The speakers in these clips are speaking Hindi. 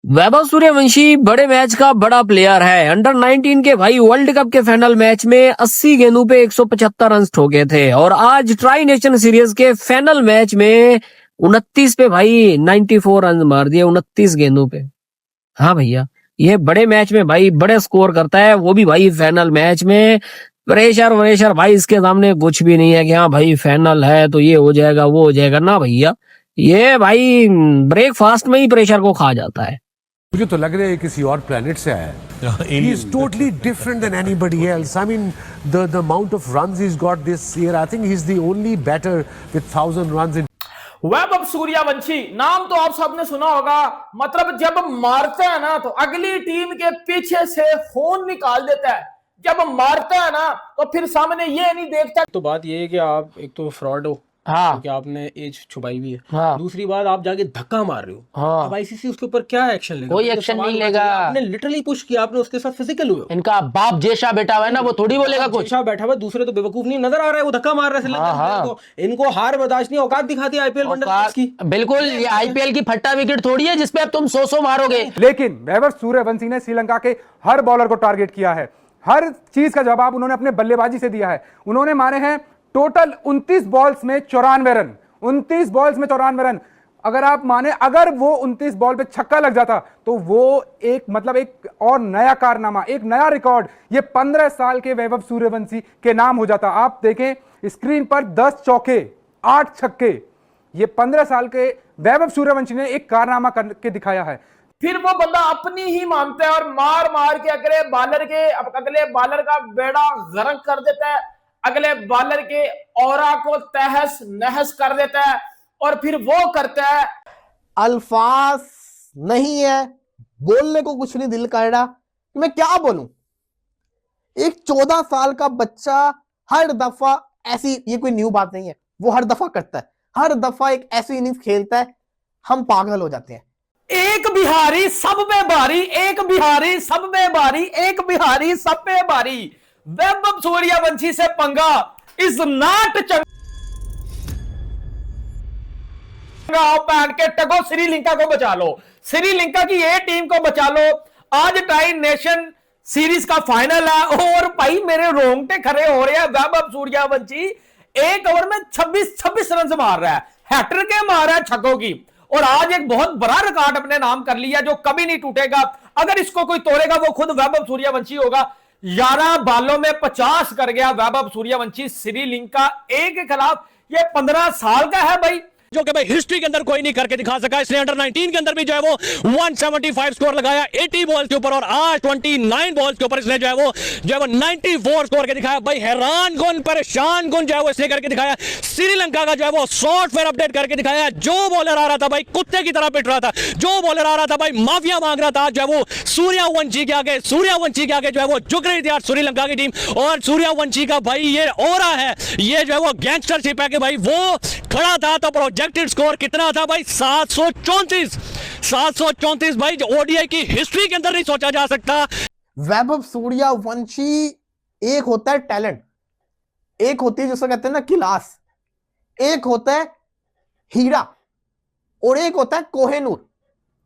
वैभव सूर्यवंशी बड़े मैच का बड़ा प्लेयर है। अंडर 19 के भाई वर्ल्ड कप के फाइनल मैच में 80 गेंदों पे 175 रन ठोके थे और आज ट्राई नेशन सीरीज के फाइनल मैच में 29 पे भाई 94 रन मार दिए 29 गेंदों पे। हाँ भैया, ये बड़े मैच में भाई बड़े स्कोर करता है, वो भी भाई फाइनल मैच में। प्रेशर भाई इसके सामने कुछ भी नहीं है कि हाँ भाई फाइनल है तो ये हो जाएगा वो हो जाएगा ना भैया। ये भाई ब्रेकफास्ट में ही प्रेशर को खा जाता है। मुझे तो लग रहा है किसी और प्लेनेट से आया है। He is totally different than anybody else. I mean, the amount of runs he's got this year, I think he's the only batter with 1,000 runs in. Vaibhav Suryavanshi नाम तो आप सबने सुना होगा। मतलब जब मारता है ना तो अगली टीम के पीछे से खून निकाल देता है। जब मारता है ना तो फिर सामने ये नहीं देखता। तो बात ये है कि आप एक तो फ्रॉड हो, हाँ, क्योंकि आपने एज छुपाई हुई है। हाँ, दूसरी बात, आप जाके धक्का मार रहे हो। हाँ, अब आईसीसी उसके ऊपर क्या एक्शन लेगा? कोई तो एक्शन सवाल नहीं उठा लेगा। दिया, आपने लिटरली पुश किया, आपने उसके साथ फिजिकल हुए। इनका बाप जैसा बेटा है ना, वो थोड़ी बोलेगा कुछ। अच्छा बैठा हुआ, दूसरे तो बेवकूफ नहीं नजर आ रहा है, वो धक्का मार रहा है श्रीलंका हाँ, को। इनको हार बर्दाश्त नहीं, औकात दिखाती है आईपीएल वनडे की। बिल्कुल, ये आईपीएल की फट्टा विकेट थोड़ी है जिसपे अब तुम 100 मारोगे। लेकिन वैभव सूर्यवंशी ने श्रीलंका के हर बॉलर को टारगेट किया है। हर चीज का जवाब उन्होंने अपने बल्लेबाजी से दिया है। उन्होंने मारे हैं टोटल 29 बॉल्स में 94 रन। 29 बॉल्स में 94 रन। अगर आप माने, अगर वो 29 बॉल पे छक्का लग जाता तो वो एक और नया कारनामा, एक नया रिकॉर्ड ये 15 साल के वैभव सूर्यवंशी के नाम हो जाता। आप देखें स्क्रीन पर 10 चौके 8 छक्के, ये 15 साल के वैभव सूर्यवंशी ने एक कारनामा करके दिखाया है। फिर वो बंदा अपनी ही मानता है और मार मार के अगले बॉलर का बेड़ा गर्क कर देता है, अगले बॉलर के ऑरा को तहस नहस कर देता है और फिर वो करता है। अल्फाज नहीं है, बोलने को कुछ नहीं दिल कर रहा, मैं क्या बोलूं। एक 14 साल का बच्चा हर दफा ऐसी, ये कोई न्यू बात नहीं है, वो हर दफा करता है, हर दफा एक ऐसी इनिंग्स खेलता है, हम पागल हो जाते हैं। एक बिहारी सब में भारी, एक बिहारी सब में भारी, एक बिहारी सब में भारी। वैभव सूर्यवंशी से पंगा इज नॉट चंगा। पैन के टगो, श्रीलंका को बचा लो, श्रीलंका की ये टीम को बचा लो। आज ट्राई नेशन सीरीज का फाइनल है और भाई मेरे रोंगटे खड़े हो रहे हैं। वैभव सूर्यवंशी एक ओवर में 26 रन मार रहा है, हैट्रिक के मार रहा है छक्कों की, और आज एक बहुत बड़ा रिकॉर्ड अपने नाम कर लिया जो कभी नहीं टूटेगा। अगर इसको कोई तोड़ेगा वो खुद वैभव सूर्यवंशी होगा। 11 बालों में 50 कर गया वैभव सूर्यवंशी श्रीलंका ए के खिलाफ। ये 15 साल का है भाई, जो कि भाई हिस्ट्री के अंदर कोई नहीं करके दिखा सका। इसने अंडर 19 के अंदर भी जो है वो 175 स्कोर लगाया 80 बॉल्स के ऊपर, और आज 29 बॉल्स के ऊपर इसने जो है वो 94 स्कोर के दिखाया। भाई हैरान गुन परेशान गुन जो है वो इसने करके दिखाया। श्रीलंका का जो है वो सॉफ्टवेयर अपडेट करके दिखाया। जो बॉलर आ रहा था भाई कुत्ते की तरह पिट रहा था, जो बॉलर आ रहा था भाई माफिया मांग रहा था, जो है वो सूर्यवंशी के आगे जो है वो झुक रही थी आज श्रीलंका की टीम। और सूर्यवंशी का भाई ये ऑरा है, ये जो है वो गैंगस्टरशिप है कि भाई वो खड़ा था तो प्रोजेक्टेड स्कोर कितना था भाई 734 भाई, ओडीआई की हिस्ट्री के अंदर नहीं सोचा जा सकता। वैभव सूर्यवंशी, एक होता है टैलेंट, एक होती है जिसे कहते हैं ना क्लास, एक होता है हीरा और एक होता है कोहेनूर,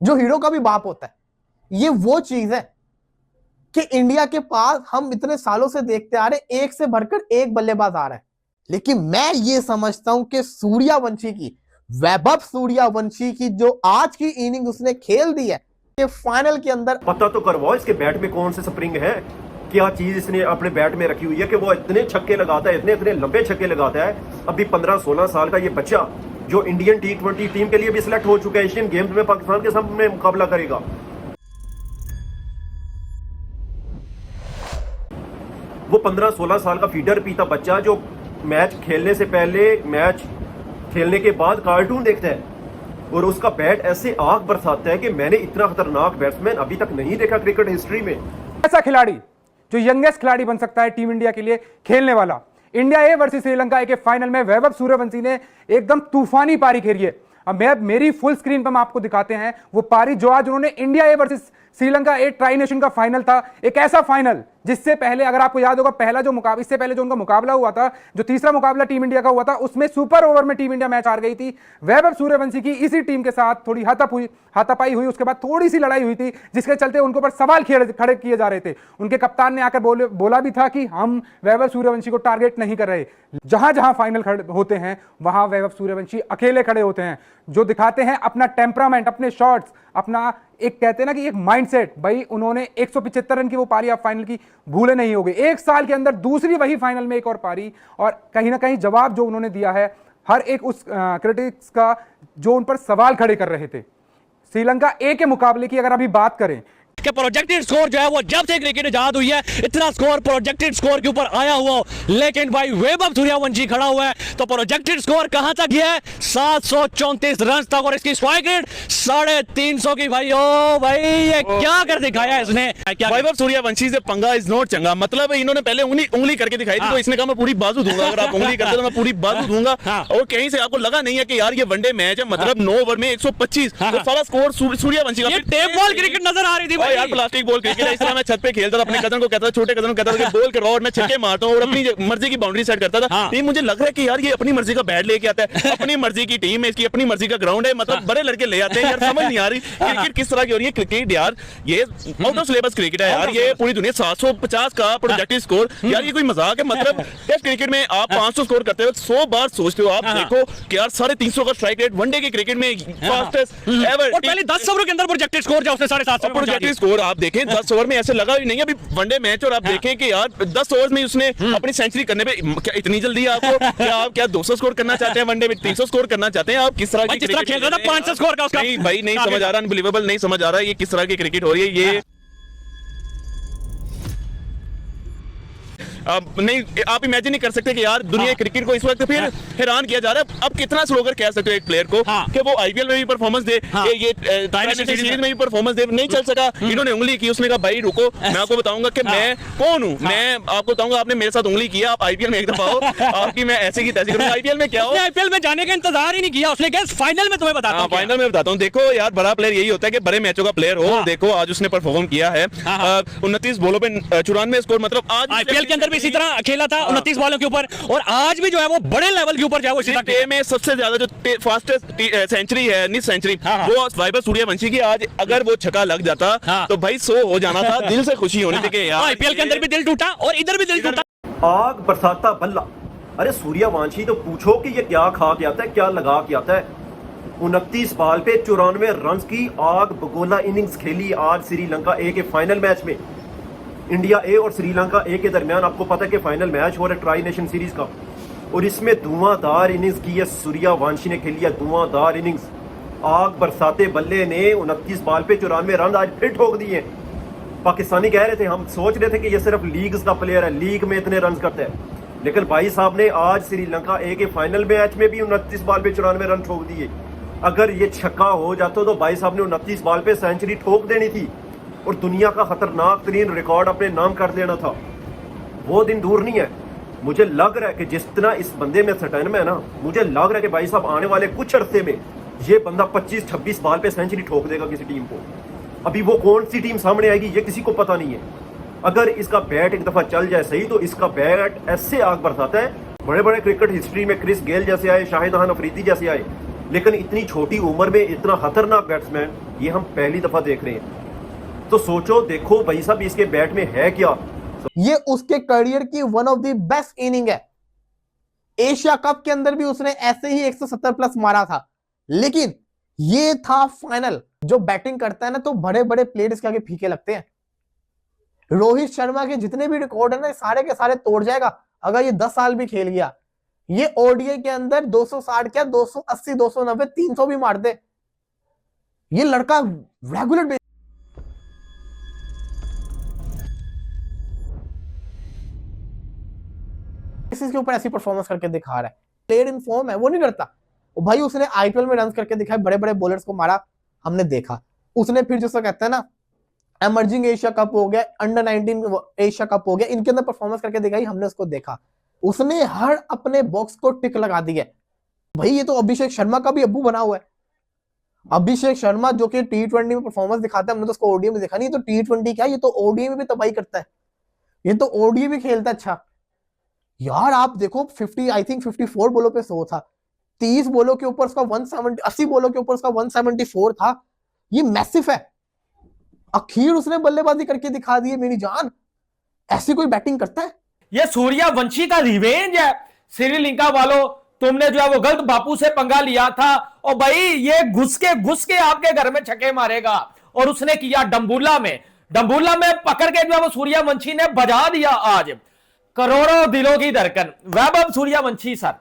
जो हीरो का भी बाप होता है। ये वो चीज है कि इंडिया के पास हम इतने सालों से देखते आ रहे, एक से भरकर एक बल्लेबाज आ रहा है। लेकिन मैं ये समझता हूं कि सूर्यवंशी की, वैभव सूर्यवंशी की जो आज की इनिंग उसने खेल दी है कि फाइनल के अंदर, पता तो करवाओ इसके बैट में कौन से स्प्रिंग है, क्या चीज इसने अपने बैट में रखी हुई है कि वो इतने छक्के लगाता है, इतने लंबे छक्के लगाता है। अभी 15-16 साल का ये बच्चा जो इंडियन T20 टीम के लिए भी सिलेक्ट हो चुका है, एशियन गेम्स में पाकिस्तान के सामने मुकाबला करेगा। वो 15-16 साल का फीडर पीता बच्चा जो मैच खेलने से पहले, मैच खेलने के बाद कार्टून देखता है और उसका बैट ऐसे आग बरसाता है कि मैंने इतना खतरनाक बैट्समैन अभी तक नहीं देखा क्रिकेट हिस्ट्री में। ऐसा खिलाड़ी जो यंगेस्ट खिलाड़ी बन सकता है टीम इंडिया के लिए खेलने वाला। इंडिया ए वर्सेस श्रीलंका ए के फाइनल में वैभव सूर्यवंशी ने एकदम तूफानी पारी खेली है। अब मेरी फुल स्क्रीन पर हम आपको दिखाते हैं वो पारी जो आज उन्होंने India A versus Sri Lanka A tri nation का फाइनल था। एक ऐसा फाइनल जिससे पहले अगर आपको याद होगा पहला जो मुकाबला, इससे पहले जो उनका मुकाबला हुआ था, जो तीसरा मुकाबला टीम इंडिया का हुआ था, उसमें सुपर ओवर में टीम इंडिया मैच हार गई थी। वैभव सूर्यवंशी की इसी टीम के साथ थोड़ी हाथापाई हुई, उसके बाद थोड़ी सी लड़ाई हुई थी, जिसके चलते उनके ऊपर सवाल खड़े किए जा रहे थे। उनके कप्तान ने आकर बोला भी था कि हम वैभव सूर्यवंशी को टारगेट नहीं कर रहे। जहां जहां फाइनल होते हैं वहां वैभव सूर्यवंशी अकेले खड़े होते हैं, जो दिखाते हैं अपना टेम्परामेंट, अपने शॉट्स, अपना एक कहते हैं ना कि एक माइंडसेट। भाई उन्होंने 175 रन की वो पारी आप फाइनल की भूले नहीं होगे, एक साल के अंदर दूसरी वही फाइनल में एक और पारी, और कहीं ना कहीं जवाब जो उन्होंने दिया है हर एक उस क्रिटिक्स का जो उन पर सवाल खड़े कर रहे थे। श्रीलंका ए के मुकाबले की अगर अभी बात करें कि प्रोजेक्टेड स्कोर जो है वो जब से क्रिकेट इजाद हुई है इतना स्कोर प्रोजेक्टेड स्कोर के ऊपर आया हुआ हो, लेकिन भाई वैभव सूर्यवंशी खड़ा हुआ है तो प्रोजेक्टेड स्कोर कहां तक गया है? 734 रन तक, और इसकी स्ट्राइक रेट 350 की। भाई ओ भाई ये क्या कर दिखाया इसने? क्या वैभव सूर्यवंशी से पंगा इज नॉट चंगा। मतलब इन्होंने पहले उंगली करके दिखाई थी, तो इसने कहा मैं पूरी बाजू दूंगा, अगर आप उंगली करते तो मैं पूरी बाजू दूंगा। और कहीं से आपको लगा नहीं है कि यार ये वनडे मैच है, मतलब 9 ओवर में 125, तो सारा स्कोर सूर्यवंशी का। टेप बॉल क्रिकेट नजर आ रही थी यार, प्लास्टिक बॉल क्रिकेट है। इस तरह मैं छत पे खेलता था, अपने कजन को कहता था, छोटे कजन को कहता था कि बॉल करवाओ और मैं छक्के मारता हूं और अपनी मर्जी की बाउंड्री सेट करता था। ये मुझे लग रहा है कि यार ये अपनी मर्जी का बैट लेके आता है, अपनी मर्जी की टीम है इसकी, अपनी मर्जी का ग्राउंड है, मतलब बड़े लड़के ले आते हैं यार। समझ नहीं आ रही क्रिकेट किस तरह की हो रही है। क्रिकेट यार ये आउट ऑफ सिलेबस क्रिकेट है यार, ये पूरी दुनिया 750 का प्रोजेक्टेड स्कोर, यार ये कोई मजाक है? मतलब टेस्ट क्रिकेट में आप 500 स्कोर करते हो 100 बार सोचते हो। आप देखो कि यार 350 का स्ट्राइक रेट वनडे के क्रिकेट में फास्टेस्ट एवर। और पहले 10 ओवर के अंदर प्रोजेक्टेड स्कोर जो उसने 750 प्रोजेक्टेड स्कोर आप देखें 10 ओवर में ऐसे लगा ही नहीं अभी वनडे मैच, और आप देखें कि यार 10 ओवर में उसने अपनी सेंचुरी करने पे क्या इतनी जल्दी आपको क्या आप क्या 200 स्कोर करना चाहते हैं वनडे में, 300 स्कोर करना चाहते हैं? आप किस तरह की क्रिकेट खेल रहा था 500 स्कोर का उसका? नहीं भाई, नहीं समझ आ रहा, अनबिलीवेबल नहीं समझ आ रहा ये किस तरह की क्रिकेट हो रही है। ये नहीं, आप इमेजिन नहीं कर सकते कि यार दुनिया क्रिकेट को इस वक्त फिर हैरान किया जा रहा है। अब कितना स्लोगर कह सकते हो एक प्लेयर को कि वो आईपीएल में भी परफॉर्मेंस दे, ये सीरीज में भी परफॉर्मेंस दे, नहीं चल सका। इन्होंने उंगली की, उसने कहा भाई रुको, मैं आपको बताऊंगा कि मैं कौन हूं, मैं आपको बताऊंगा आपने मेरे साथ उंगली किया, आप आईपीएल में एक दफा हो, आपकी मैं ऐसे की तैसी करूंगा। आईपीएल में क्या हो, आईपीएल में जाने का इंतजार ही नहीं किया उसने, कहा फाइनल में तुम्हें बताता हूं। फाइनल में बताता हूं। देखो यार, बड़ा प्लेयर यही होता है कि बड़े मैचों का प्लेयर हो। देखो आज उसने परफॉर्म किया है, 29 बॉलों पे 94 स्कोर, मतलब आज आईपीएल के अंदर भी इसी तरह खेला था 29 बॉलों के ऊपर, और आज भी जो है वो बड़े लेवल के ऊपर जो है वो इसी तरह में सबसे ज्यादा जो फास्टेस्ट सेंचुरी है, नहीं सेंचुरी, वो वैभव सूर्यवंशी की। आज अगर वो छक्का लग जाता तो भाई 100 हो जाना था, दिल से खुशी होनी थी कि यार आईपीएल के अंदर भी दिल टूटा और इधर भी दिल टूटा। आग बरसाता बल्ला। अरे सूर्यवंशी तो पूछो कि ये क्या खा के आता है, क्या लगा के आता है। 29 बॉल पे 94 रन की आग बगोला इनिंग्स खेली आज श्रीलंका ए के फाइनल मैच में। इंडिया ए और श्रीलंका ए के दरमियान आपको पता है कि फाइनल मैच हो रहा है ट्राई नेशन सीरीज का, और इसमें धुआंधार इनिंग्स की है सूर्यवंशी ने खेली है, धुआंधार इनिंग्स। आग बरसाते बल्ले ने 29 बॉल पे 94 रन आज फिर ठोक दिए। पाकिस्तानी कह रहे थे, हम सोच रहे थे कि ये सिर्फ लीग्स का प्लेयर है, लीग में इतने रन करते हैं, लेकिन भाई साहब ने आज श्रीलंका ए के फाइनल मैच में भी 29 बॉल पे 94 रन ठोक दिए। अगर ये छक्का हो जाता तो भाई साहब ने 29 बॉल पे सेंचुरी ठोक देनी थी और दुनिया का खतरनाक तरीन रिकॉर्ड अपने नाम कर देना था। वो दिन दूर नहीं है। मुझे लग रहा है कि जिस तरह इस बंदे में सटन में है ना, मुझे लग रहा है कि भाई साहब आने वाले कुछ अरसे में ये बंदा 25-26 बॉल पे सेंचुरी ठोक देगा किसी टीम को। अभी वो कौन सी टीम सामने आएगी ये किसी को पता नहीं है। अगर इसका बैट एक दफा चल जाए सही तो इसका बैट ऐसे आग बरसाता है। बड़े बड़े क्रिकेट हिस्ट्री में क्रिस गेल जैसे आए, शाहिद अफरीदी जैसे आए, लेकिन इतनी छोटी उम्र में इतना खतरनाक बैट्समैन ये हम पहली दफा देख रहे हैं। तो सोचो, देखो भाई साहब इसके बैट में है क्या। ये उसके करियर की one of the best inning है। एशिया कप के अंदर भी उसने ऐसे ही 170 प्लस मारा था, लेकिन ये था फाइनल। जो बैटिंग करता है ना तो बड़े बड़े प्लेयर्स के आगे फीके लगते हैं। रोहित शर्मा के जितने भी रिकॉर्ड है ना सारे के सारे तोड़ जाएगा अगर ये 10 साल भी खेल गया। ये ओडीआई के अंदर 260 क्या 280, 290, 300 भी मार दे। ये लड़का रेगुलर के ऊपर ऐसी परफॉर्मेंस करके दिखा रहा है। प्लेयर इन फॉर्म है, वो नहीं डरता। भाई उसने आईपीएल में रन करके दिखाए, बड़े बड़े बॉलर्स को मारा, हमने देखा। उसने फिर जो कहते हैं ना एमर्जिंग एशिया कप हो गया, अंडर 19 एशिया कप हो गया, इनके अंदर परफॉर्मेंस करके दिखाई, हमने उसको देखा। उसने हर अपने बॉक्स को टिक लगा दिया। भाई ये तो अभिषेक शर्मा का भी अब्बू बना हुआ है। अभिषेक शर्मा जो कि T20 में परफॉर्मेंस दिखाता है, हमने तो उसको ओडीआई में देखा नहीं, तो T20 क्या, ये तो ओडीआई में भी तबाही करता है। ये तो ओडी भी खेलता अच्छा यार। आप देखो 50 आई थिंक 54 बॉलों पे 100 था, 30 बॉलों के ऊपर उसका 170, 80 बॉलों के ऊपर उसका 174 था। ये मैसिव है। आखिर उसने बल्लेबाजी करके दिखा दी है मेरी जान। ऐसी कोई बैटिंग करता है? ये सूर्यवंशी का रिवेंज है। श्रीलंका वालों, तुमने जो है वो गलत बापू से पंगा लिया था, और भाई ये घुस के आपके घर में छक्के मारेगा। और उसने किया डंबूला में पकड़ के जो है वो सूर्यवंशी ने बजा दिया आज करोड़ों दिलों की धड़कन। वैभव सूर्यवंशी सर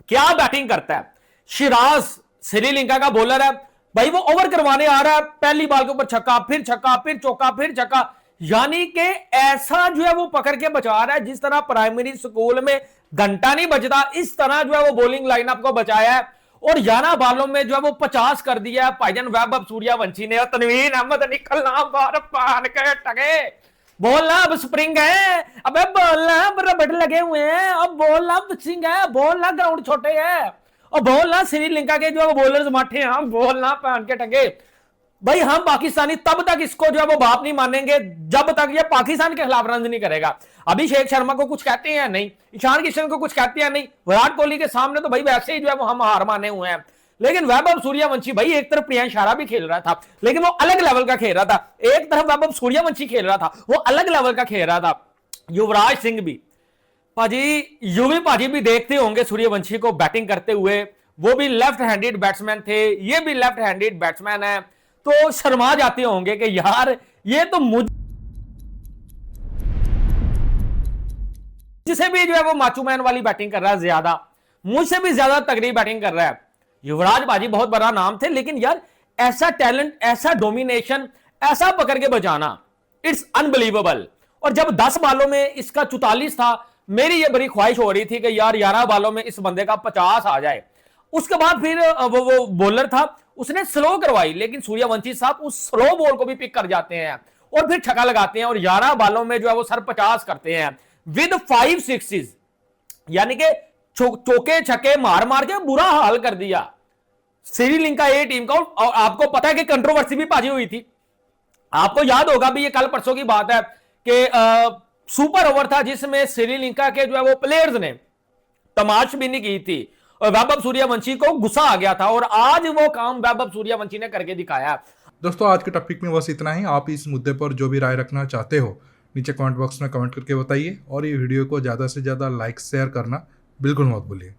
क्या बैटिंग करता है। शिराज श्रीलंका का बॉलर है भाई, वो ओवर करवाने आ रहा है, पहली बॉल के ऊपर छक्का, फिर छक्का, फिर चौका, फिर छक्का। यानी कि ऐसा जो है वो पकड़ के बचा रहा है जिस तरह प्राइमरी स्कूल में घंटा नहीं बजता, इस तरह जो है वो बॉलिंग लाइनअप को बचाया है। और 11 बॉलों में जो है वो 50 कर दिया है भाईजान वैभव सूर्यवंशी ने। और तनवीर अहमद निकलना बार पान के टके, बोलना अब स्प्रिंग है, अबे बोलना अब रबड़ लगे हुए हैं, अब बोलना पिचिंग है, बोलना ग्राउंड छोटे है, और बोलना श्रीलंका के जो बॉलर्स माठे हैं, हम बोलना पहन के टके। भाई हम पाकिस्तानी तब तक इसको जो है वो बाप नहीं मानेंगे जब तक ये पाकिस्तान के खिलाफ रन नहीं करेगा। अभिषेक शर्मा को कुछ कहते हैं नहीं, ईशान किशन को कुछ कहते हैं नहीं, विराट कोहली के सामने तो भाई वैसे ही जो है वो हम हार माने हुए हैं। लेकिन वैभव सूर्यवंशी भाई एक तरफ प्रियांश आर्या भी खेल रहा था, लेकिन वो अलग लेवल का खेल रहा था। एक तरफ वैभव सूर्यवंशी खेल रहा था, वो अलग लेवल का खेल रहा था। युवराज सिंह भी पाजी, युवी पाजी भी देखते होंगे सूर्यवंशी को बैटिंग करते हुए। वो भी लेफ्ट हैंडेड बैट्समैन थे, ये भी लेफ्ट हैंडेड बैट्समैन है, तो शर्मा जाते होंगे कि यार ये तो मुझसे भी जो है वो माचूमैन वाली बैटिंग कर रहा है, ज्यादा मुझसे भी ज्यादा तगड़ी बैटिंग कर रहा है। युवराज बाजी बहुत बड़ा नाम थे, लेकिन यार ऐसा टैलेंट, ऐसा डोमिनेशन, ऐसा पकड़ के बजाना, इट्स अनबिलीवेबल। और जब 10 बॉलों में इसका 44 था, मेरी ये बड़ी ख्वाहिश हो रही थी कि यार 11 बॉलों में इस बंदे का 50 आ जाए। उसके बाद फिर वो बॉलर था, उसने स्लो करवाई, लेकिन सूर्यवंशी साहब उस स्लो बॉल को भी पिक कर जाते हैं और फिर छक्का लगाते हैं, और 11 बॉलों में जो है वो सर 50 करते हैं विद 5 सिक्सेस। यानी कि चौके छक्के मार मार के बुरा हाल कर दिया श्रीलंका ए टीम का। और आपको पता है कि कंट्रोवर्सी भी पाजी हुई थी, आपको याद होगा भी, ये कल परसों की बात है कि सुपर ओवर था जिसमें श्रीलंका के जो है वो प्लेयर्स ने तमाशबीनी की थी और वैभव सूर्यवंशी को गुस्सा आ गया था, और आज वो काम वैभव सूर्यवंशी ने करके दिखाया। दोस्तों आज के टॉपिक में बस इतना ही। आप इस मुद्दे पर जो भी राय रखना चाहते हो नीचे कमेंट बॉक्स में कमेंट करके बताइए, और ये वीडियो को ज़्यादा से ज़्यादा लाइक शेयर करना बिल्कुल मत भूलिए।